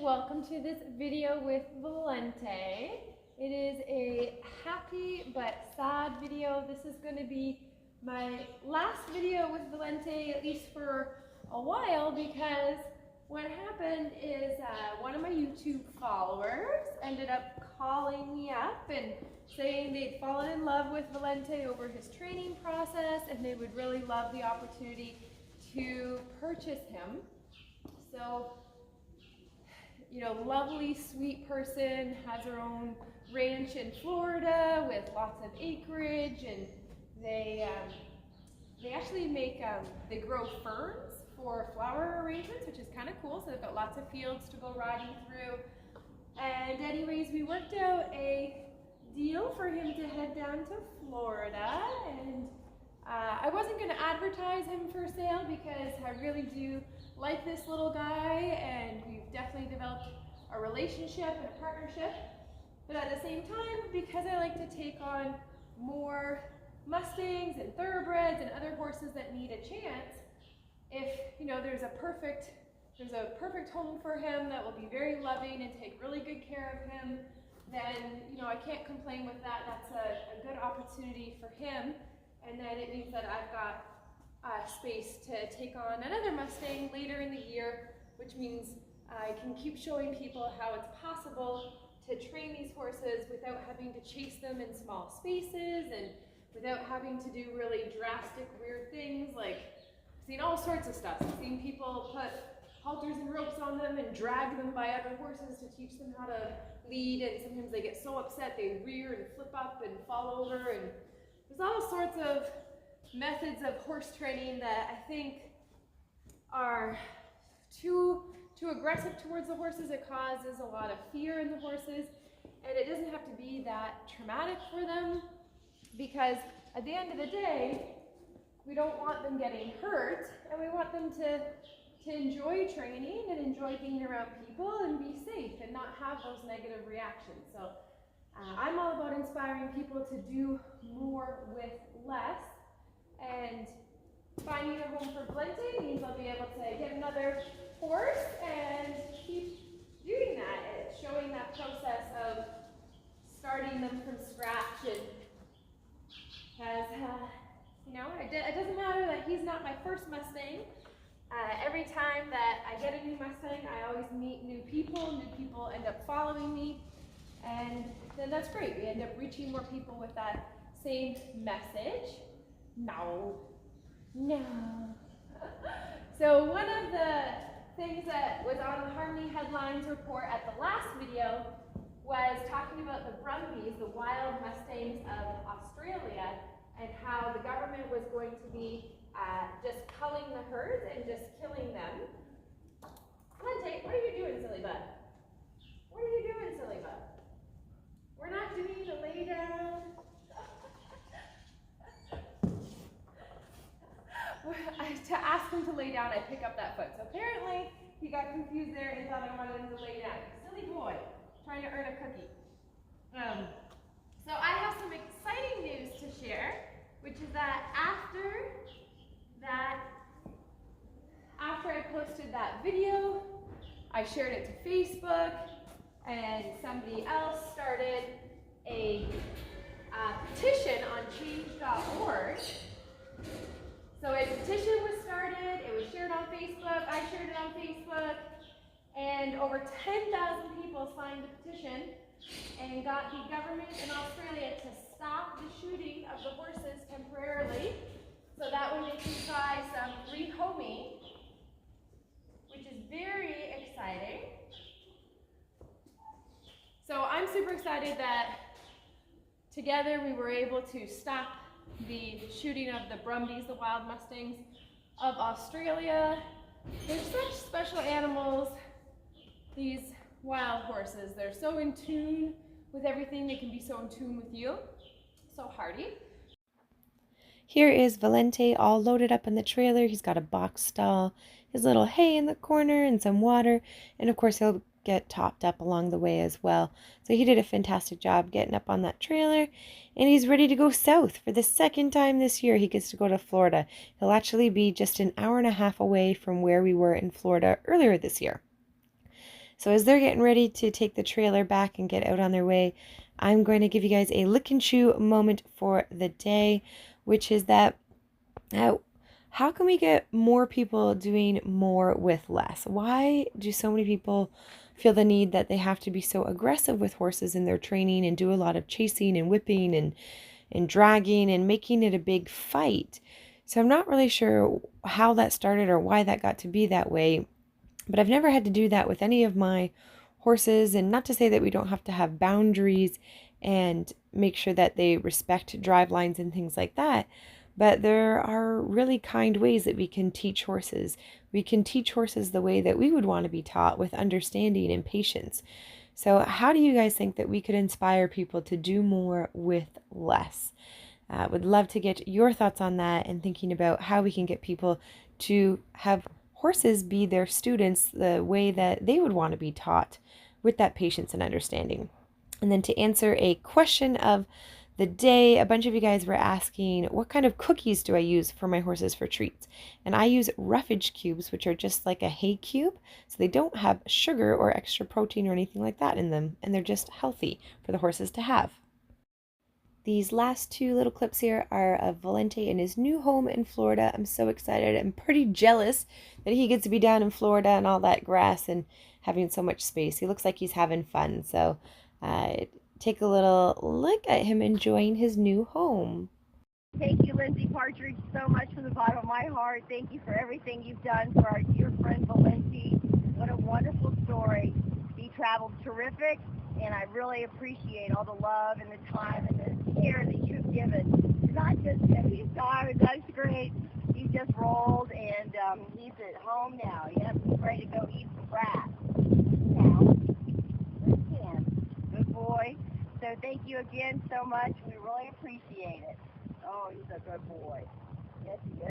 welcome to this video with Valiente. It is a happy but sad video. This is going to be my last video with Valiente, at least for a while, because what happened is one of my YouTube followers ended up calling me up and saying they'd fallen in love with Valiente over his training process and they would really love the opportunity to purchase him. So, you know, lovely, sweet person, has her own ranch in Florida with lots of acreage, and they actually make, they grow ferns for flower arrangements, which is kind of cool. So they've got lots of fields to go riding through. And anyways, we worked out a deal for him to head down to Florida, and I wasn't going to advertise him for sale because I really do like this little guy, and we've definitely developed a relationship and a partnership. But at the same time, because I like to take on more Mustangs and Thoroughbreds and other horses that need a chance, if you know there's a perfect home for him that will be very loving and take really good care of him, then you know I can't complain with that. That's a good opportunity for him, and then it means that I've got space to take on another Mustang later in the year, which means I can keep showing people how it's possible to train these horses without having to chase them in small spaces and without having to do really drastic, weird things. Like, I've seen all sorts of stuff. I've seen people put halters and ropes on them and drag them by other horses to teach them how to lead, and sometimes they get so upset they rear and flip up and fall over, and there's all sorts of methods of horse training that I think are too aggressive towards the horses. It causes a lot of fear in the horses, and it doesn't have to be that traumatic for them, because at the end of the day, we don't want them getting hurt, and we want them to enjoy training and enjoy being around people and be safe and not have those negative reactions. So I'm all about inspiring people to do more with less, and finding a home for Valiente means I'll be able to get another horse and keep doing that. It's showing that process of starting them from scratch, and has, you know, it doesn't matter that he's not my first Mustang. Every time that I get a new Mustang, I always meet new people end up following me, and then that's great. We end up reaching more people with that same message. No. So one of the things that was on the Harmony Headlines report at the last video was talking about the Brumbies, the wild Mustangs of Australia, and how the government was going to be just culling the herds and just killing them. Valiente, what are you doing, silly bud? What are you doing, silly bud? We're not doing the lay down. To ask him to lay down, I pick up that foot. So apparently he got confused there and thought I wanted him to lay down. Silly boy, trying to earn a cookie. So I have some exciting news to share, which is that after I posted that video, I shared it to Facebook, and somebody else started a petition on change.org. So a petition was started, it was shared on Facebook, I shared it on Facebook, and over 10,000 people signed the petition and got the government in Australia to stop the shooting of the horses temporarily, so that way they can try some rehoming, which is very exciting. So I'm super excited that together we were able to stop the shooting of the Brumbies, the wild Mustangs of Australia. They're such special animals, these wild horses. They're so in tune with everything. They can be so in tune with you. So hardy. Here is Valiente all loaded up in the trailer. He's got a box stall, his little hay in the corner, and some water. And of course he'll get topped up along the way as well. So he did a fantastic job getting up on that trailer, and he's ready to go south for the second time this year. He gets to go to Florida. He'll actually be just an hour and a half away from where we were in Florida earlier this year. So as they're getting ready to take the trailer back and get out on their way, I'm going to give you guys a lick and chew moment for the day, which is that how can we get more people doing more with less? Why do so many people feel the need that they have to be so aggressive with horses in their training and do a lot of chasing and whipping and dragging and making it a big fight? So I'm not really sure how that started or why that got to be that way, but I've never had to do that with any of my horses. And not to say that we don't have to have boundaries and make sure that they respect drive lines and things like that. But there are really kind ways that we can teach horses. We can teach horses the way that we would want to be taught, with understanding and patience. So how do you guys think that we could inspire people to do more with less? Would love to get your thoughts on that, and thinking about how we can get people to have horses be their students the way that they would want to be taught, with that patience and understanding. And then to answer a question of the day, a bunch of you guys were asking, what kind of cookies do I use for my horses for treats? And I use roughage cubes, which are just like a hay cube. So they don't have sugar or extra protein or anything like that in them. And they're just healthy for the horses to have. These last two little clips here are of Valente in his new home in Florida. I'm so excited. I'm pretty jealous that he gets to be down in Florida and all that grass and having so much space. He looks like he's having fun. So take a little look at him enjoying his new home. Thank you, Lindsay Partridge, so much from the bottom of my heart. Thank you for everything you've done for our dear friend Valente. What a wonderful story. He traveled terrific, and I really appreciate all the love and the time and the care that you've given. Not just him, he's tired, that's great. He just rolled, and he's at home now. Yep, he's ready to go eat some grass. Now, good boy. So thank you again so much. We really appreciate it. Oh, he's a good boy. Yes, he is.